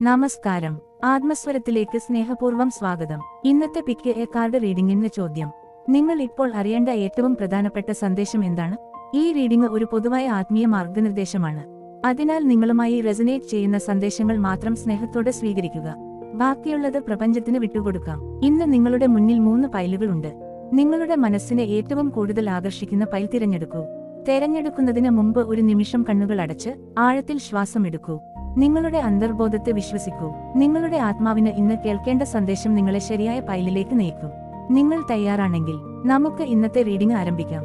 നമസ്കാരം. ആത്മസ്വരത്തിലേക്ക് സ്നേഹപൂർവ്വം സ്വാഗതം. ഇന്നത്തെ പിക്ക് എ കാർഡ് റീഡിംഗിന്റെ ചോദ്യം: നിങ്ങൾ ഇപ്പോൾ അറിയേണ്ട ഏറ്റവും പ്രധാനപ്പെട്ട സന്ദേശം എന്താണ്? ഈ റീഡിംഗ് ഒരു പൊതുവായ ആത്മീയ മാർഗനിർദ്ദേശമാണ്. അതിനാൽ നിങ്ങളുമായി റെസനേറ്റ് ചെയ്യുന്ന സന്ദേശങ്ങൾ മാത്രം സ്നേഹത്തോടെ സ്വീകരിക്കുക. ബാക്കിയുള്ളത് പ്രപഞ്ചത്തിന് വിട്ടുകൊടുക്കാം. ഇന്ന് നിങ്ങളുടെ മുന്നിൽ 3 പൈലുകളുണ്ട്. നിങ്ങളുടെ മനസ്സിനെ ഏറ്റവും കൂടുതൽ ആകർഷിക്കുന്ന പൈൽ തിരഞ്ഞെടുക്കൂ. തെരഞ്ഞെടുക്കുന്നതിന് മുമ്പ് ഒരു നിമിഷം കണ്ണുകൾ അടച്ച് ആഴത്തിൽ ശ്വാസമെടുക്കൂ. നിങ്ങളുടെ അന്തർബോധത്തെ വിശ്വസിക്കൂ. നിങ്ങളുടെ ആത്മാവിന് ഇന്ന് കേൾക്കേണ്ട സന്ദേശം നിങ്ങളെ ശരിയായ പൈലിലേക്ക് നയിക്കും. നിങ്ങൾ തയ്യാറാണെങ്കിൽ നമുക്ക് ഇന്നത്തെ റീഡിംഗ് ആരംഭിക്കാം.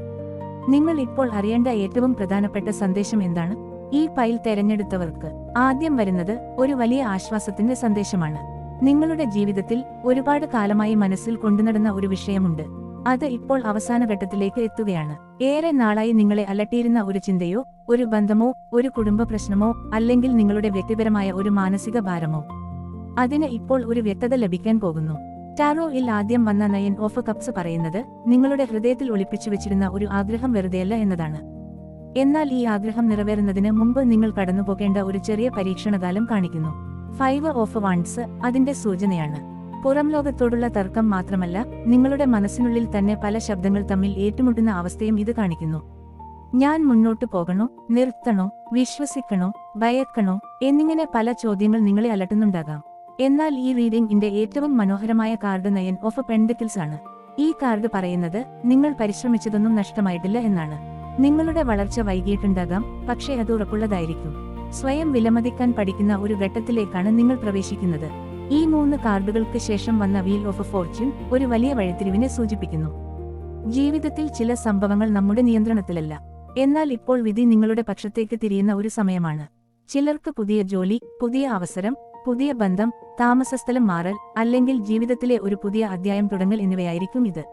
നിങ്ങൾ ഇപ്പോൾ അറിയേണ്ട ഏറ്റവും പ്രധാനപ്പെട്ട സന്ദേശം എന്താണ്? ഈ പൈൽ തെരഞ്ഞെടുത്തവർക്ക് ആദ്യം വരുന്നത് ഒരു വലിയ ആശ്വാസത്തിന്റെ സന്ദേശമാണ്. നിങ്ങളുടെ ജീവിതത്തിൽ ഒരുപാട് കാലമായി മനസ്സിൽ കൊണ്ടുനടന്ന ഒരു വിഷയമുണ്ട്. അത് ഇപ്പോൾ അവസാന ഘട്ടത്തിലേക്ക് എത്തുകയാണ്. ഏറെ നാളായി നിങ്ങളെ അലട്ടിയിരുന്ന ഒരു ചിന്തയോ, ഒരു ബന്ധമോ, ഒരു കുടുംബ പ്രശ്നമോ, അല്ലെങ്കിൽ നിങ്ങളുടെ വ്യക്തിപരമായ ഒരു മാനസിക ഭാരമോ, അതിന് ഇപ്പോൾ ഒരു വ്യക്തത ലഭിക്കാൻ പോകുന്നു. ടാറോയിൽ ആദ്യം വന്ന 9 ഓഫ് കപ്സ് പറയുന്നത് നിങ്ങളുടെ ഹൃദയത്തിൽ ഒളിപ്പിച്ചു വെച്ചിരുന്ന ഒരു ആഗ്രഹം വെറുതെയല്ല എന്നതാണ്. എന്നാൽ ഈ ആഗ്രഹം നിറവേറുന്നതിന് മുമ്പ് നിങ്ങൾ കടന്നുപോകേണ്ട ഒരു ചെറിയ പരീക്ഷണകാലം കാണിക്കുന്നു. 5 ഓഫ് വാണ്ട്സ് അതിന്റെ സൂചനയാണ്. പുറം ലോകത്തോടുള്ള തർക്കം മാത്രമല്ല, നിങ്ങളുടെ മനസ്സിനുള്ളിൽ തന്നെ പല ശബ്ദങ്ങൾ തമ്മിൽ ഏറ്റുമുട്ടുന്ന അവസ്ഥയും ഇത് കാണിക്കുന്നു. ഞാൻ മുന്നോട്ടു പോകണോ, നിർത്തണോ, വിശ്വസിക്കണോ, ഭയക്കണോ എന്നിങ്ങനെ പല ചോദ്യങ്ങൾ നിങ്ങളെ അലട്ടുന്നുണ്ടാകാം. എന്നാൽ ഈ റീഡിംഗിന്റെ ഏറ്റവും മനോഹരമായ കാർഡ് 9 ഓഫ് പെന്റക്കിൾസ് ആണ്. ഈ കാർഡ് പറയുന്നത് നിങ്ങൾ പരിശ്രമിച്ചതൊന്നും നഷ്ടമായിട്ടില്ല എന്നാണ്. നിങ്ങളുടെ വളർച്ച വൈകിയിട്ടുണ്ടാകാം, പക്ഷേ അത് ഉറപ്പുള്ളതായിരിക്കും. സ്വയം വിലമതിക്കാൻ പഠിക്കുന്ന ഒരു ഘട്ടത്തിലേക്കാണ് നിങ്ങൾ പ്രവേശിക്കുന്നത്. ഈ 3 കാർഡുകൾക്ക് ശേഷം വന്ന വീൽ ഓഫ് ഫോർച്യൂൺ ഒരു വലിയ വഴിത്തിരിവിനെ സൂചിപ്പിക്കുന്നു. ജീവിതത്തിൽ ചില സംഭവങ്ങൾ നമ്മുടെ നിയന്ത്രണത്തിലല്ല. എന്നാൽ ഇപ്പോൾ വിധി നിങ്ങളുടെ പക്ഷത്തേക്ക് തിരിയുന്ന ഒരു സമയമാണ്. ചിലർക്ക് പുതിയ ജോലി, പുതിയ അവസരം, പുതിയ ബന്ധം, താമസസ്ഥലം മാറൽ, അല്ലെങ്കിൽ ജീവിതത്തിലെ ഒരു പുതിയ അധ്യായം തുടങ്ങൽ എന്നിവയായിരിക്കും ഇത്.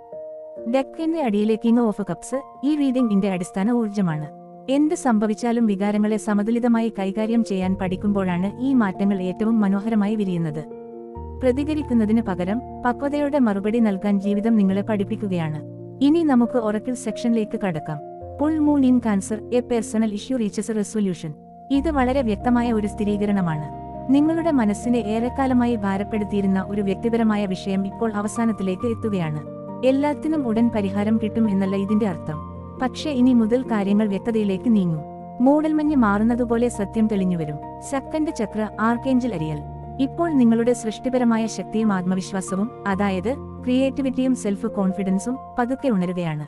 ഡെക്കിന്റെ അടിയിലെ കിങ് ഓഫ് കപ്സ് ഈ റീഡിംഗിന്റെ അടിസ്ഥാന ഊർജ്ജമാണ്. എന്ത് സംഭവിച്ചാലും വികാരങ്ങളെ സമതുലിതമായി കൈകാര്യം ചെയ്യാൻ പഠിക്കുമ്പോഴാണ് ഈ മാറ്റങ്ങൾ ഏറ്റവും മനോഹരമായി വിരിയുന്നത്. പ്രതികരിക്കുന്നതിന് പകരം പക്വതയോടെ മറുപടി നൽകാൻ ജീവിതം നിങ്ങളെ പഠിപ്പിക്കുകയാണ്. ഇനി നമുക്ക് ഒറക്കിൾ സെക്ഷനിലേക്ക് കടക്കാം. Full moon in cancer, A personal issue reaches resolution. ഇത് വളരെ വ്യക്തമായ ഒരു സ്ഥിരീകരണമാണ്. നിങ്ങളുടെ മനസ്സിനെ ഏറെക്കാലമായി ഭാരപ്പെടുത്തിയിരുന്ന ഒരു വ്യക്തിപരമായ വിഷയം ഇപ്പോൾ അവസാനത്തിലേക്ക് എത്തുകയാണ്. എല്ലാത്തിനും ഉടൻ പരിഹാരം കിട്ടും എന്നല്ല ഇതിന്റെ അർത്ഥം. പക്ഷേ ഇനി മുതൽ കാര്യങ്ങൾ വ്യക്തതയിലേക്ക് നീങ്ങും. മൂടൽമഞ്ഞ് മാറുന്നതുപോലെ സത്യം തെളിഞ്ഞുവരും. സെക്കൻഡ് ചക്ര, ആർക്കേഞ്ചൽ അരിയൽ. ഇപ്പോൾ നിങ്ങളുടെ സൃഷ്ടിപരമായ ശക്തിയും ആത്മവിശ്വാസവും, അതായത് ക്രിയേറ്റിവിറ്റിയും സെൽഫ് കോൺഫിഡൻസും പതുക്കെ ഉണരുകയാണ്.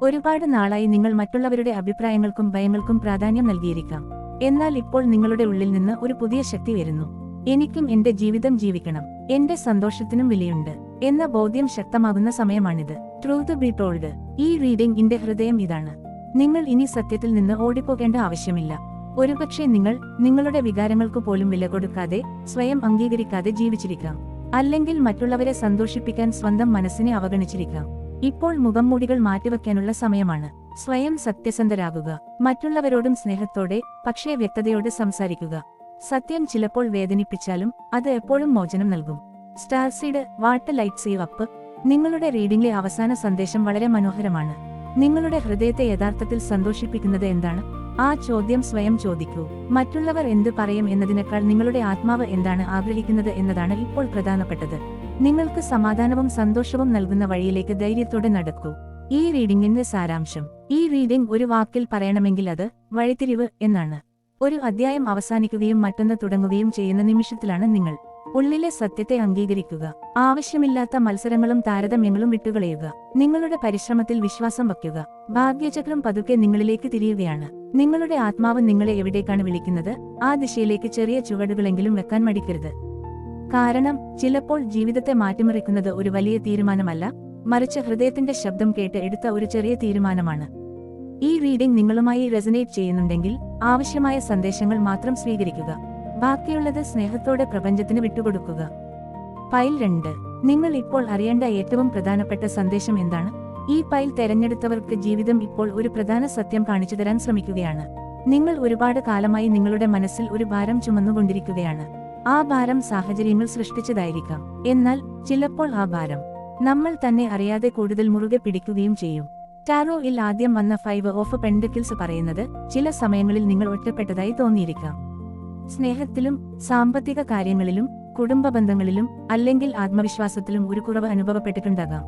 ഒരുപാട് നാളായി നിങ്ങൾ മറ്റുള്ളവരുടെ അഭിപ്രായങ്ങൾക്കും ഭയങ്ങൾക്കും പ്രാധാന്യം നൽകിയിരിക്കാം. എന്നാൽ ഇപ്പോൾ നിങ്ങളുടെ ഉള്ളിൽ നിന്ന് ഒരു പുതിയ ശക്തി വരുന്നു. എനിക്കും എന്റെ ജീവിതം ജീവിക്കണം, എന്റെ സന്തോഷത്തിനും വിലയുണ്ട് എന്ന ബോധ്യം ശക്തമാകുന്ന സമയമാണിത്. Truth B told. ഈ റീഡിംഗിന്റെ ഹൃദയം ഇതാണ്. നിങ്ങൾ ഇനി സത്യത്തിൽ നിന്ന് ഓടിപ്പോകേണ്ട ആവശ്യമില്ല. ഒരുപക്ഷെ നിങ്ങൾ നിങ്ങളുടെ വികാരങ്ങൾക്ക് പോലും വില കൊടുക്കാതെ, സ്വയം അംഗീകരിക്കാതെ ജീവിച്ചിരിക്കാം. അല്ലെങ്കിൽ മറ്റുള്ളവരെ സന്തോഷിപ്പിക്കാൻ സ്വന്തം മനസ്സിനെ അവഗണിച്ചിരിക്കാം. ഇപ്പോൾ മുഖംമൂടികൾ മാറ്റിവെക്കാനുള്ള സമയമാണ്. സ്വയം സത്യസന്ധരാകുക. മറ്റുള്ളവരോടും സ്നേഹത്തോടെ, പക്ഷേ വ്യക്തതയോടെ സംസാരിക്കുക. സത്യം ചിലപ്പോൾ വേദനിപ്പിച്ചാലും അത് എപ്പോഴും മോചനം നൽകും. സ്റ്റാർസീഡ്, വാട്ട് ലൈറ്റ്സ് യു അപ്പ്. നിങ്ങളുടെ റീഡിംഗിലെ അവസാന സന്ദേശം വളരെ മനോഹരമാണ്. നിങ്ങളുടെ ഹൃദയത്തെ യഥാർത്ഥത്തിൽ സന്തോഷിപ്പിക്കുന്നത് എന്താണ്? ആ ചോദ്യം സ്വയം ചോദിക്കൂ. മറ്റുള്ളവർ എന്ത് പറയും എന്നതിനേക്കാൾ നിങ്ങളുടെ ആത്മാവ് എന്താണ് ആഗ്രഹിക്കുന്നത് എന്നതാണ് ഇപ്പോൾ പ്രധാനപ്പെട്ടത്. നിങ്ങൾക്ക് സമാധാനവും സന്തോഷവും നൽകുന്ന വഴിയിലേക്ക് ധൈര്യത്തോടെ നടക്കൂ. ഈ റീഡിംഗിന്റെ സാരാംശം. ഈ റീഡിംഗ് ഒരു വാക്കിൽ പറയണമെങ്കിൽ അത് വഴിത്തിരിവ് എന്നാണ്. ഒരു അധ്യായം അവസാനിക്കുകയും മറ്റൊന്ന് തുടങ്ങുകയും ചെയ്യുന്ന നിമിഷത്തിലാണ് നിങ്ങൾ. ഉള്ളിലെ സത്യത്തെ അംഗീകരിക്കുക. ആവശ്യമില്ലാത്ത മത്സരങ്ങളും താരതമ്യങ്ങളും വിട്ടുകളയുക. നിങ്ങളുടെ പരിശ്രമത്തിൽ വിശ്വാസം വയ്ക്കുക. ഭാഗ്യചക്രം പതുക്കെ നിങ്ങളിലേക്ക് തിരിയുകയാണ്. നിങ്ങളുടെ ആത്മാവ് നിങ്ങളെ എവിടേക്കാണ് വിളിക്കുന്നത്, ആ ദിശയിലേക്ക് ചെറിയ ചുവടുകളെങ്കിലും വെക്കാൻ മടിക്കരുത്. കാരണം ചിലപ്പോൾ ജീവിതത്തെ മാറ്റിമറിക്കുന്നത് ഒരു വലിയ തീരുമാനമല്ല, മറിച്ച് ഹൃദയത്തിന്റെ ശബ്ദം കേട്ട് എടുത്ത ഒരു ചെറിയ തീരുമാനമാണ്. ഈ റീഡിംഗ് നിങ്ങളുമായി റെസനേറ്റ് ചെയ്യുന്നുണ്ടെങ്കിൽ ആവശ്യമായ സന്ദേശങ്ങൾ മാത്രം സ്വീകരിക്കുക. ബാക്കിയുള്ളത് സ്നേഹത്തോടെ പ്രപഞ്ചത്തിന് വിട്ടുകൊടുക്കുക. പൈൽ 2. നിങ്ങൾ ഇപ്പോൾ അറിയേണ്ട ഏറ്റവും പ്രധാനപ്പെട്ട സന്ദേശം എന്താണ്? ഈ പൈൽ തെരഞ്ഞെടുത്തവർക്ക് ജീവിതം ഇപ്പോൾ ഒരു പ്രധാന സത്യം കാണിച്ചു തരാൻ ശ്രമിക്കുകയാണ്. നിങ്ങൾ ഒരുപാട് കാലമായി നിങ്ങളുടെ മനസ്സിൽ ഒരു ഭാരം ചുമന്നുകൊണ്ടിരിക്കുകയാണ്. ആ ഭാരം സാഹചര്യങ്ങൾ സൃഷ്ടിച്ചതായിരിക്കാം. എന്നാൽ ചിലപ്പോൾ ആ ഭാരം നമ്മൾ തന്നെ അറിയാതെ കൂടുതൽ മുറുകെ പിടിക്കുകയും ചെയ്യും. ടാറോയിൽ ആദ്യം വന്ന 5 ഓഫ് പെന്റക്കിൾസ് പറയുന്നത് ചില സമയങ്ങളിൽ നിങ്ങൾ ഒറ്റപ്പെട്ടതായി തോന്നിയിരിക്കാം. സ്നേഹത്തിലും സാമ്പത്തിക കാര്യങ്ങളിലും കുടുംബ ബന്ധങ്ങളിലും അല്ലെങ്കിൽ ആത്മവിശ്വാസത്തിലും ഒരു കുറവ് അനുഭവപ്പെട്ടിട്ടുണ്ടാകാം.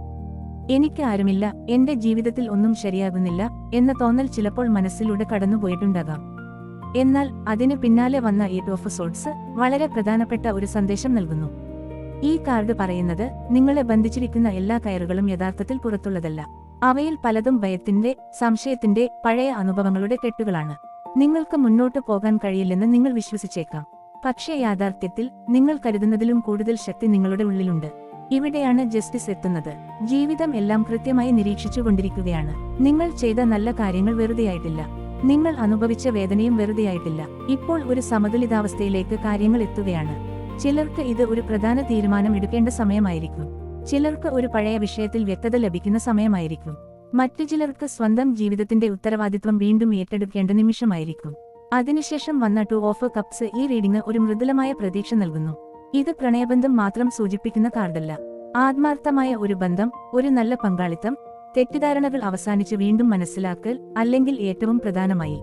എനിക്ക് ആരുമില്ല, എന്റെ ജീവിതത്തിൽ ഒന്നും ശരിയാകുന്നില്ല എന്ന തോന്നൽ ചിലപ്പോൾ മനസ്സിലൂടെ കടന്നുപോയിട്ടുണ്ടാകാം. എന്നാൽ അതിന് പിന്നാലെ വന്ന 8 ഓഫ് സോർഡ്സ് വളരെ പ്രധാനപ്പെട്ട ഒരു സന്ദേശം നൽകുന്നു. ഈ കാർഡ് പറയുന്നത് നിങ്ങളെ ബന്ധിച്ചിരിക്കുന്ന എല്ലാ കയറുകളും യഥാർത്ഥത്തിൽ പുറത്തുള്ളതല്ല. അവയിൽ പലതും ഭയത്തിന്റെ, സംശയത്തിന്റെ, പഴയ അനുഭവങ്ങളുടെ കെട്ടുകളാണ്. നിങ്ങൾക്ക് മുന്നോട്ട് പോകാൻ കഴിയില്ലെന്ന് നിങ്ങൾ വിശ്വസിച്ചേക്കാം. പക്ഷേ യാഥാർത്ഥ്യത്തിൽ നിങ്ങൾ കരുതുന്നതിലും കൂടുതൽ ശക്തി നിങ്ങളുടെ ഉള്ളിലുണ്ട്. ഇവിടെയാണ് ജസ്റ്റിസ് എത്തുന്നത്. ജീവിതം എല്ലാം കൃത്യമായി നിരീക്ഷിച്ചുകൊണ്ടിരിക്കുകയാണ്. നിങ്ങൾ ചെയ്ത നല്ല കാര്യങ്ങൾ വെറുതെയായിട്ടില്ല. നിങ്ങൾ അനുഭവിച്ച വേദനയും വെറുതെയായിട്ടില്ല. ഇപ്പോൾ ഒരു സമതുലിതാവസ്ഥയിലേക്ക് കാര്യങ്ങൾ എത്തുകയാണ്. ചിലർക്ക് ഇത് ഒരു പ്രധാന തീരുമാനം എടുക്കേണ്ട സമയമായിരിക്കും. ചിലർക്ക് ഒരു പഴയ വിഷയത്തിൽ വ്യക്തത ലഭിക്കുന്ന സമയമായിരിക്കും. മറ്റു ചിലർക്ക് സ്വന്തം ജീവിതത്തിന്റെ ഉത്തരവാദിത്വം വീണ്ടും ഏറ്റെടുക്കേണ്ട നിമിഷമായിരിക്കും. അതിനുശേഷം വന്ന 2 ഓഫ് കപ്സ് ഈ റീഡിംഗ് ഒരു മൃദുലമായ പ്രതീക്ഷ നൽകുന്നു. ഇത് പ്രണയബന്ധം മാത്രം സൂചിപ്പിക്കുന്ന കാർഡല്ല. ആത്മാർത്ഥമായ ഒരു ബന്ധം, ഒരു നല്ല പങ്കാളിത്തം, തെറ്റിദ്ധാരണകൾ അവസാനിച്ച് വീണ്ടും മനസ്സിലാക്കൽ, അല്ലെങ്കിൽ ഏറ്റവും പ്രധാനമായി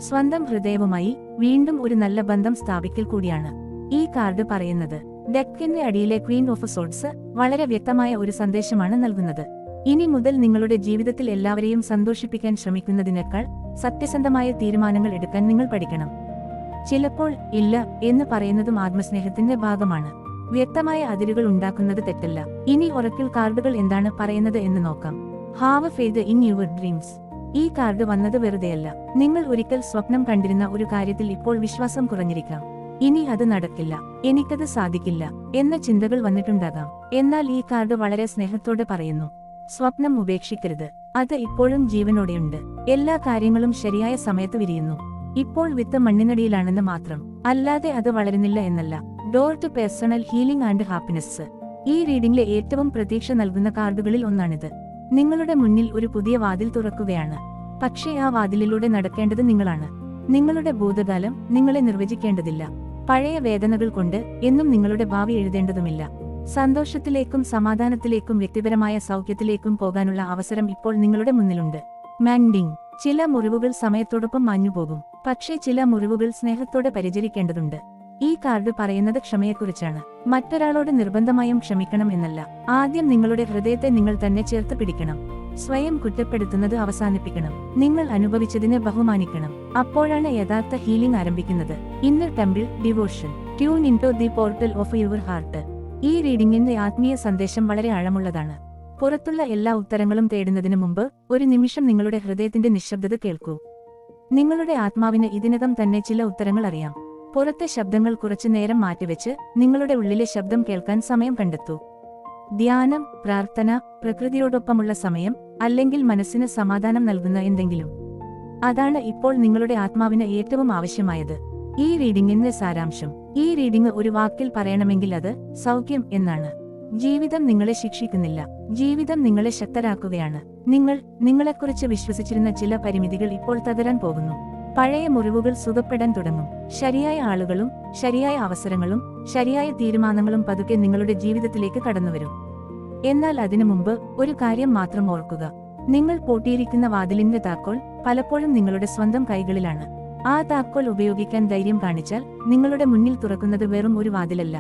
സ്വന്തം ഹൃദയവുമായി വീണ്ടും ഒരു നല്ല ബന്ധം സ്ഥാപിക്കൽ കൂടിയാണ് ഈ കാർഡ് പറയുന്നത്. ഡെക്കിന്റെ അടിയിലെ ക്വീൻ ഓഫ് സോർഡ്സ് വളരെ വ്യക്തമായ ഒരു സന്ദേശമാണ് നൽകുന്നത്. ഇനി മുതൽ നിങ്ങളുടെ ജീവിതത്തിൽ എല്ലാവരെയും സന്തോഷിപ്പിക്കാൻ ശ്രമിക്കുന്നതിനേക്കാൾ സത്യസന്ധമായ തീരുമാനങ്ങൾ എടുക്കാൻ നിങ്ങൾ പഠിക്കണം. ചിലപ്പോൾ ഇല്ല എന്ന് പറയുന്നതും ആത്മസ്നേഹത്തിന്റെ ഭാഗമാണ്. വ്യക്തമായ അതിരുകൾ ഉണ്ടാക്കുന്നത് തെറ്റല്ല. ഇനി ഒറക്കിൾ കാർഡുകൾ എന്താണ് പറയുന്നത് എന്ന് നോക്കാം. Have faith in your dreams. ഈ കാർഡ് വന്നത് വെറുതെയല്ല. നിങ്ങൾ ഒരിക്കൽ സ്വപ്നം കണ്ടിരുന്ന ഒരു കാര്യത്തിൽ ഇപ്പോൾ വിശ്വാസം കുറഞ്ഞിരിക്കാം. ഇനി അത് നടക്കില്ല, എനിക്കത് സാധിക്കില്ല എന്ന ചിന്തകൾ വന്നിട്ടുണ്ടാകാം. എന്നാൽ ഈ കാർഡ് വളരെ സ്നേഹത്തോടെ പറയുന്നു, സ്വപ്നം ഉപേക്ഷിക്കരുത്. അത് ഇപ്പോഴും ജീവനോടെയുണ്ട്. എല്ലാ കാര്യങ്ങളും ശരിയായ സമയത്ത് വിരിയുന്നു. ഇപ്പോൾ വിത്ത് മണ്ണിനടിയിലാണെന്ന് മാത്രം, അല്ലാതെ അത് വളരുന്നില്ല എന്നല്ല. Door to personal healing and happiness. ഈ റീഡിംഗിലെ ഏറ്റവും പ്രതീക്ഷ നൽകുന്ന കാർഡുകളിൽ ഒന്നാണിത്. നിങ്ങളുടെ മുന്നിൽ ഒരു പുതിയ വാതിൽ തുറക്കുകയാണ്. പക്ഷേ ആ വാതിലിലൂടെ നടക്കേണ്ടത് നിങ്ങളാണ്. നിങ്ങളുടെ ഭൂതകാലം നിങ്ങളെ നിർവചിക്കേണ്ടതില്ല. പഴയ വേദനകൾ കൊണ്ട് എന്നും നിങ്ങളുടെ ഭാവി എഴുതേണ്ടതുമില്ല. സന്തോഷത്തിലേക്കും സമാധാനത്തിലേക്കും വ്യക്തിപരമായ സൗഖ്യത്തിലേക്കും പോകാനുള്ള അവസരം ഇപ്പോൾ നിങ്ങളുടെ മുന്നിലുണ്ട്. മാൻഡിങ്. ചില മുറിവുകൾ സമയത്തോടൊപ്പം മാഞ്ഞുപോകും. പക്ഷേ ചില മുറിവുകൾ സ്നേഹത്തോടെ പരിചരിക്കേണ്ടതുണ്ട്. ഈ കാർഡ് പറയുന്നത് ക്ഷമയെക്കുറിച്ചാണ്. മറ്റൊരാളോട് നിർബന്ധമായും ക്ഷമിക്കണം എന്നല്ല. ആദ്യം നിങ്ങളുടെ ഹൃദയത്തെ നിങ്ങൾ തന്നെ ചേർത്ത് പിടിക്കണം. സ്വയം കുറ്റപ്പെടുത്തുന്നത് അവസാനിപ്പിക്കണം. നിങ്ങൾ അനുഭവിച്ചതിനെ ബഹുമാനിക്കണം. അപ്പോഴാണ് യഥാർത്ഥ ഹീലിംഗ് ആരംഭിക്കുന്നത്. Inner temple devotion. Tune into the portal of your heart. ഈ റീഡിംഗിന്റെ ആത്മീയ സന്ദേശം വളരെ ആഴമുള്ളതാണ്. പുറത്തുള്ള എല്ലാ ഉത്തരങ്ങളും തേടുന്നതിന് മുമ്പ് ഒരു നിമിഷം നിങ്ങളുടെ ഹൃദയത്തിന്റെ നിശബ്ദത കേൾക്കൂ. നിങ്ങളുടെ ആത്മാവിന് ഇതിനകം തന്നെ ചില ഉത്തരങ്ങൾ അറിയാം. പുറത്തെ ശബ്ദങ്ങൾ കുറച്ചു നേരം മാറ്റിവെച്ച് നിങ്ങളുടെ ഉള്ളിലെ ശബ്ദം കേൾക്കാൻ സമയം കണ്ടെത്തൂ. ധ്യാനം, പ്രാർത്ഥന, പ്രകൃതിയോടൊപ്പമുള്ള സമയം, അല്ലെങ്കിൽ മനസ്സിന് സമാധാനം നൽകുന്ന എന്തെങ്കിലും. അതാണ് ഇപ്പോൾ നിങ്ങളുടെ ആത്മാവിന് ഏറ്റവും ആവശ്യമായത്. ഈ റീഡിംഗിന്റെ സാരാംശം. ഈ റീഡിംഗ് ഒരു വാക്കിൽ പറയണമെങ്കിൽ അത് സൗഖ്യം എന്നാണ്. ജീവിതം നിങ്ങളെ ശിക്ഷിക്കുന്നില്ല. ജീവിതം നിങ്ങളെ ശക്തരാക്കുകയാണ്. നിങ്ങളെക്കുറിച്ച് വിശ്വസിച്ചിരുന്ന ചില പരിമിതികൾ ഇപ്പോൾ തകരാൻ പോകുന്നു. പഴയ മുറിവുകൾ സുഖപ്പെടാൻ തുടങ്ങും. ശരിയായ ആളുകളും ശരിയായ അവസരങ്ങളും ശരിയായ തീരുമാനങ്ങളും പതുക്കെ നിങ്ങളുടെ ജീവിതത്തിലേക്ക് കടന്നുവരും. എന്നാൽ അതിനു മുമ്പ് ഒരു കാര്യം മാത്രം ഓർക്കുക. നിങ്ങൾ പൂട്ടിയിരിക്കുന്ന വാതിലിന്റെ താക്കോൽ പലപ്പോഴും നിങ്ങളുടെ സ്വന്തം കൈകളിലാണ്. ആ താക്കോൽ ഉപയോഗിക്കാൻ ധൈര്യം കാണിച്ചാൽ നിങ്ങളുടെ മുന്നിൽ തുറക്കുന്നത് വെറും ഒരു വാതിലല്ല,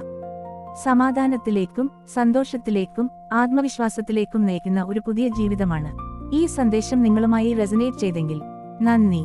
സമാധാനത്തിലേക്കും സന്തോഷത്തിലേക്കും ആത്മവിശ്വാസത്തിലേക്കും നയിക്കുന്ന ഒരു പുതിയ ജീവിതമാണ്. ഈ സന്ദേശം നിങ്ങളുമായി റെസനേറ്റ് ചെയ്തെങ്കിൽ നന്ദി.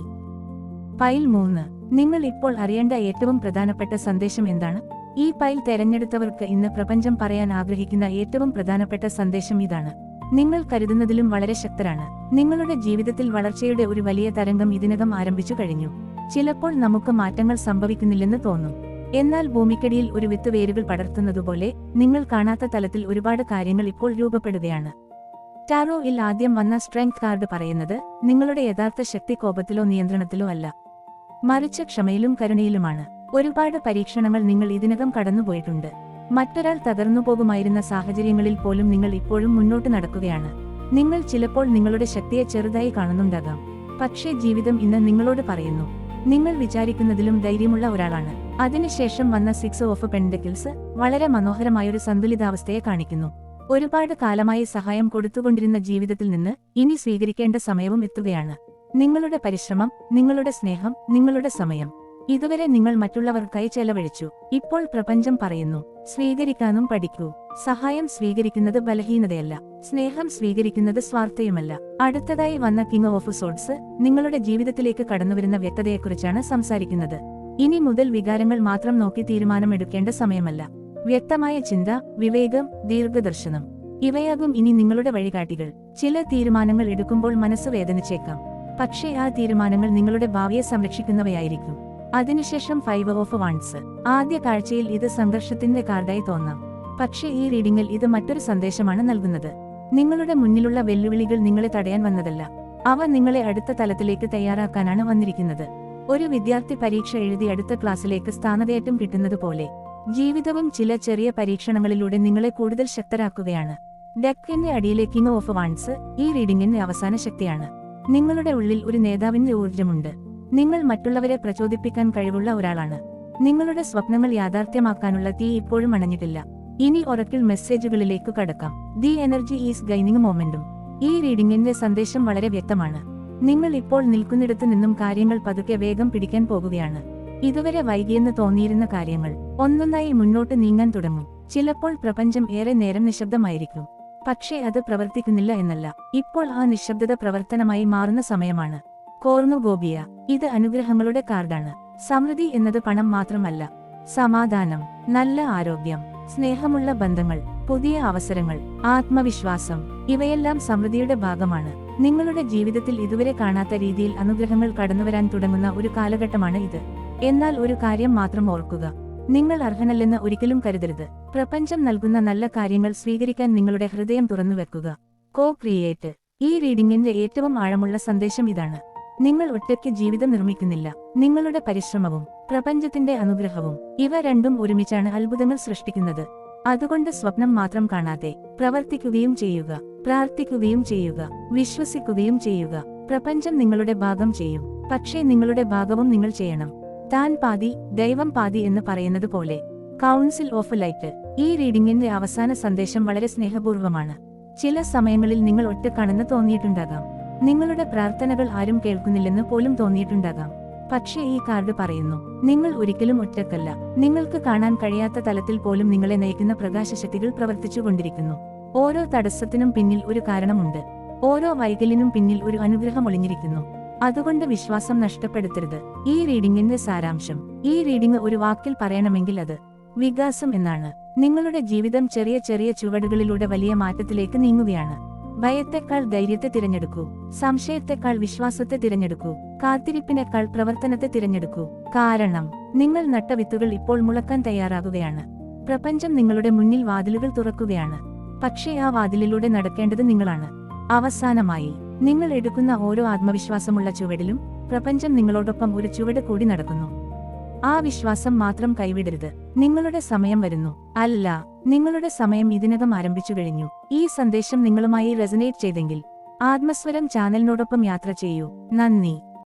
പൈൽ 3. നിങ്ങൾ ഇപ്പോൾ അറിയേണ്ട ഏറ്റവും പ്രധാനപ്പെട്ട സന്ദേശം എന്താണ്? ഈ പൈൽ തെരഞ്ഞെടുത്തവർക്ക് ഇന്ന് പ്രപഞ്ചം പറയാൻ ആഗ്രഹിക്കുന്ന ഏറ്റവും പ്രധാനപ്പെട്ട സന്ദേശം ഇതാണ്. നിങ്ങൾ കരുതുന്നതിലും വളരെ ശക്തരാണ്. നിങ്ങളുടെ ജീവിതത്തിൽ വളർച്ചയുടെ ഒരു വലിയ തരംഗം ഇതിനകം ആരംഭിച്ചു കഴിഞ്ഞു. ചിലപ്പോൾ നമുക്ക് മാറ്റങ്ങൾ സംഭവിക്കുന്നില്ലെന്ന് തോന്നും. എന്നാൽ ഭൂമിക്കടിയിൽ ഒരു വിത്ത് വേരുകൾ പടർത്തുന്നതുപോലെ നിങ്ങൾ കാണാത്ത തലത്തിൽ ഒരുപാട് കാര്യങ്ങൾ ഇപ്പോൾ രൂപപ്പെടുകയാണ്. ടാറോയിൽ ആദ്യം വന്ന സ്ട്രെങ്ത് കാർഡ് പറയുന്നത് നിങ്ങളുടെ യഥാർത്ഥ ശക്തി കോപത്തിലോ നിയന്ത്രണത്തിലോ അല്ല, മറിച്ച് ക്ഷമയിലും കരുണയിലുമാണ്. ഒരുപാട് പരീക്ഷണങ്ങൾ നിങ്ങൾ ഇതിനകം കടന്നുപോയിട്ടുണ്ട്. മറ്റൊരാൾ തകർന്നുപോകുമായിരുന്ന സാഹചര്യങ്ങളിൽ പോലും നിങ്ങൾ ഇപ്പോഴും മുന്നോട്ട് നടക്കുകയാണ്. നിങ്ങൾ ചിലപ്പോൾ നിങ്ങളുടെ ശക്തിയെ ചെറുതായി കാണുന്നുണ്ടാകാം. പക്ഷേ ജീവിതം ഇന്ന് നിങ്ങളോട് പറയുന്നു, നിങ്ങൾ വിചാരിക്കുന്നതിലും ധൈര്യമുള്ള ഒരാളാണ്. അതിനുശേഷം വന്ന 6 ഓഫ് പെൻഡക്കിൾസ് വളരെ മനോഹരമായൊരു സന്തുലിതാവസ്ഥയെ കാണിക്കുന്നു. ഒരുപാട് കാലമായി സഹായം കൊടുത്തുകൊണ്ടിരുന്ന ജീവിതത്തിൽ നിന്ന് ഇനി സ്വീകരിക്കേണ്ട സമയവും എത്തുകയാണ്. നിങ്ങളുടെ പരിശ്രമം, നിങ്ങളുടെ സ്നേഹം, നിങ്ങളുടെ സമയം ഇതുവരെ നിങ്ങൾ മറ്റുള്ളവർക്കായി ചെലവഴിച്ചു. ഇപ്പോൾ പ്രപഞ്ചം പറയുന്നു, സ്വീകരിക്കാനും പഠിക്കൂ. സഹായം സ്വീകരിക്കുന്നത് ബലഹീനതയല്ല, സ്നേഹം സ്വീകരിക്കുന്നത് സ്വാർത്ഥയുമല്ല. അടുത്തതായി വന്ന കിങ് ഓഫ് സോഡ്സ് നിങ്ങളുടെ ജീവിതത്തിലേക്ക് കടന്നുവരുന്ന വ്യക്തതയെക്കുറിച്ചാണ് സംസാരിക്കുന്നത്. ഇനി മുതൽ വികാരങ്ങൾ മാത്രം നോക്കി തീരുമാനമെടുക്കേണ്ട സമയമല്ല. വ്യക്തമായ ചിന്ത, വിവേകം, ദീർഘദർശനം ഇവയാകും ഇനി നിങ്ങളുടെ വഴികാട്ടികൾ. ചില തീരുമാനങ്ങൾ എടുക്കുമ്പോൾ മനസ്സ് വേദനിച്ചേക്കാം, പക്ഷേ ആ തീരുമാനങ്ങൾ നിങ്ങളുടെ ഭാവിയെ സംരക്ഷിക്കുന്നവയായിരിക്കും. അതിനുശേഷം 5 ഓഫ് വാണ്ട്സ്. ആദ്യ കാഴ്ചയിൽ ഇത് സംഘർഷത്തിന്റെ കാർഡായി തോന്നാം, പക്ഷേ ഈ റീഡിംഗിൽ ഇത് മറ്റൊരു സന്ദേശമാണ് നൽകുന്നത്. നിങ്ങളുടെ മുന്നിലുള്ള വെല്ലുവിളികൾ നിങ്ങളെ തടയാൻ വന്നതല്ല, അവ നിങ്ങളെ അടുത്ത തലത്തിലേക്ക് തയ്യാറാക്കാനാണ് വന്നിരിക്കുന്നത്. ഒരു വിദ്യാർത്ഥി പരീക്ഷ എഴുതി അടുത്ത ക്ലാസ്സിലേക്ക് സ്ഥാനകയറ്റം കിട്ടുന്നത് പോലെ ജീവിതവും ചില ചെറിയ പരീക്ഷണങ്ങളിലൂടെ നിങ്ങളെ കൂടുതൽ ശക്തരാക്കുകയാണ്. ഡെക്കിന്റെ അടിയിലെ കിങ് ഓഫ് വാണ്ട്സ് ഈ റീഡിംഗിന്റെ അവസാന ശക്തിയാണ്. നിങ്ങളുടെ ഉള്ളിൽ ഒരു നേതാവിന്റെ ഊർജ്ജമുണ്ട്. നിങ്ങൾ മറ്റുള്ളവരെ പ്രചോദിപ്പിക്കാൻ കഴിവുള്ള ഒരാളാണ്. നിങ്ങളുടെ സ്വപ്നങ്ങൾ യാഥാർത്ഥ്യമാക്കാനുള്ള തീ ഇപ്പോഴും അണഞ്ഞിട്ടില്ല. ഇനി ഒറക്കിൾ മെസ്സേജുകളിലേക്ക് കടക്കാം. The energy is gaining momentum. ഈ റീഡിംഗിന്റെ സന്ദേശം വളരെ വ്യക്തമാണ്. നിങ്ങൾ ഇപ്പോൾ നിൽക്കുന്നിടത്തു നിന്നും കാര്യങ്ങൾ പതുക്കെ വേഗം പിടിക്കാൻ പോകുകയാണ്. ഇതുവരെ വൈകിയെന്ന് തോന്നിയിരുന്ന കാര്യങ്ങൾ ഒന്നൊന്നായി മുന്നോട്ട് നീങ്ങാൻ തുടങ്ങും. ചിലപ്പോൾ പ്രപഞ്ചം ഏറെ നേരം നിശബ്ദമായിരിക്കും, പക്ഷേ അത് പ്രവർത്തിക്കുന്നില്ല എന്നല്ല. ഇപ്പോൾ ആ നിശബ്ദത പ്രവർത്തനമായി മാറുന്ന സമയമാണ്. കോർണുഗോബിയ ഇത് അനുഗ്രഹങ്ങളുടെ കാർഡാണ്. സമൃദ്ധി എന്നത് പണം മാത്രമല്ല, സമാധാനം, നല്ല ആരോഗ്യം, സ്നേഹമുള്ള ബന്ധങ്ങൾ, പുതിയ അവസരങ്ങൾ, ആത്മവിശ്വാസം ഇവയെല്ലാം സമൃദ്ധിയുടെ ഭാഗമാണ്. നിങ്ങളുടെ ജീവിതത്തിൽ ഇതുവരെ കാണാത്ത രീതിയിൽ അനുഗ്രഹങ്ങൾ കടന്നുവരാൻ തുടങ്ങുന്ന ഒരു കാലഘട്ടമാണ് ഇത്. എന്നാൽ ഒരു കാര്യം മാത്രം ഓർക്കുക, നിങ്ങൾ അർഹനല്ലെന്ന് ഒരിക്കലും കരുതരുത്. പ്രപഞ്ചം നൽകുന്ന നല്ല കാര്യങ്ങൾ സ്വീകരിക്കാൻ നിങ്ങളുടെ ഹൃദയം തുറന്നുവെക്കുക. കോ-ക്രിയേറ്റ്. ഈ റീഡിംഗിന്റെ ഏറ്റവും ആഴമുള്ള സന്ദേശം ഇതാണ്: നിങ്ങൾ ഒറ്റയ്ക്ക് ജീവിതം നിർമ്മിക്കുന്നില്ല. നിങ്ങളുടെ പരിശ്രമവും പ്രപഞ്ചത്തിന്റെ അനുഗ്രഹവും ഇവ രണ്ടും ഒരുമിച്ചാണ് അത്ഭുതങ്ങൾ സൃഷ്ടിക്കുന്നത്. അതുകൊണ്ട് സ്വപ്നം മാത്രം കാണാതെ പ്രവർത്തിക്കുകയും ചെയ്യുക, പ്രാർത്ഥിക്കുകയും ചെയ്യുക, വിശ്വസിക്കുകയും ചെയ്യുക. പ്രപഞ്ചം നിങ്ങളുടെ ഭാഗം ചെയ്യും, പക്ഷേ നിങ്ങളുടെ ഭാഗവും നിങ്ങൾ ചെയ്യണം. താൻ പാതി ദൈവം പാതി എന്ന് പറയുന്നത് പോലെ. Council of light. ഈ റീഡിംഗിന്റെ അവസാന സന്ദേശം വളരെ സ്നേഹപൂർവ്വമാണ്. ചില സമയങ്ങളിൽ നിങ്ങൾ ഒറ്റക്കാണെന്ന് തോന്നിയിട്ടുണ്ടാകാം. നിങ്ങളുടെ പ്രാർത്ഥനകൾ ആരും കേൾക്കുന്നില്ലെന്ന് പോലും തോന്നിയിട്ടുണ്ടാകാം. പക്ഷേ ഈ കാർഡ് പറയുന്നു, നിങ്ങൾ ഒരിക്കലും ഒറ്റക്കല്ല. നിങ്ങൾക്ക് കാണാൻ കഴിയാത്ത തലത്തിൽ പോലും നിങ്ങളെ നയിക്കുന്ന പ്രകാശശക്തികൾ പ്രവർത്തിച്ചുകൊണ്ടിരിക്കുന്നു. ഓരോ തടസ്സത്തിനും പിന്നിൽ ഒരു കാരണമുണ്ട്. ഓരോ വൈകല്യത്തിനും പിന്നിൽ ഒരു അനുഗ്രഹം ഒളിഞ്ഞിരിക്കുന്നു. അതുകൊണ്ട് വിശ്വാസം നഷ്ടപ്പെടുത്തരുത്. ഈ റീഡിംഗിന്റെ സാരാംശം. ഈ റീഡിംഗ് ഒരു വാക്കിൽ പറയണമെങ്കിൽ അത് വികാസം എന്നാണ്. നിങ്ങളുടെ ജീവിതം ചെറിയ ചെറിയ ചുവടുകളിലൂടെ വലിയ മാറ്റത്തിലേക്ക് നീങ്ങുകയാണ്. ഭയത്തെക്കാൾ ധൈര്യത്തെ തിരഞ്ഞെടുക്കൂ. സംശയത്തെക്കാൾ വിശ്വാസത്തെ തിരഞ്ഞെടുക്കൂ. കാത്തിരിപ്പിനേക്കാൾ പ്രവർത്തനത്തെ തിരഞ്ഞെടുക്കൂ. കാരണം നിങ്ങൾ നട്ട വിത്തുകൾ ഇപ്പോൾ മുളക്കാൻ തയ്യാറാകുകയാണ്. പ്രപഞ്ചം നിങ്ങളുടെ മുന്നിൽ വാതിലുകൾ തുറക്കുകയാണ്, പക്ഷേ ആ വാതിലിലൂടെ നടക്കേണ്ടത് നിങ്ങളാണ്. അവസാനമായി, നിങ്ങൾ എടുക്കുന്ന ഓരോ ആത്മവിശ്വാസമുള്ള ചുവടിലും പ്രപഞ്ചം നിങ്ങളോടൊപ്പം ഒരു ചുവട് കൂടി നടക്കുന്നു. ആ വിശ്വാസം മാത്രം കൈവിടരുത്. നിങ്ങളുടെ സമയം വരുന്നു. അല്ല, നിങ്ങളുടെ സമയം ഇതിനകം ആരംഭിച്ചു കഴിഞ്ഞു. ഈ സന്ദേശം നിങ്ങളുമായി റെസനേറ്റ് ചെയ്തെങ്കിൽ ആത്മസ്വരം ചാനലിനോടൊപ്പം യാത്ര ചെയ്യൂ. നന്ദി.